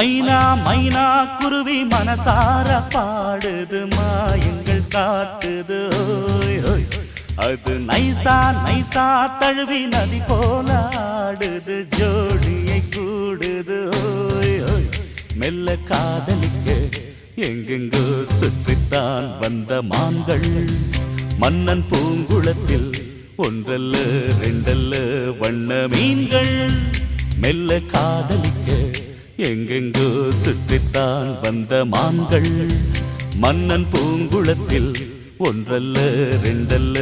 மைனா மைனா குருவி மனசார பாடுது மாயங்கள் காட்டுது ஓய் ஓய். அது நைசா நைசா தழுவி நதி போல ஆடுது ஜோடியை கூடுது ஓய் ஓய். மெல்ல காதலிக்க எங்கெங்கோ சுற்றித்தான் வந்த மான்கள் மன்னன் பூங்குளத்தில் ஒன்றல்ல ரெண்டல்ல வண்ண மீன்கள். மெல்ல காதலிக்க எங்கெங்கோ சுற்றித்தான் வந்த மான்கள் மன்னன் பூங்குளத்தில் ஒன்றல்ல ரெண்டல்ல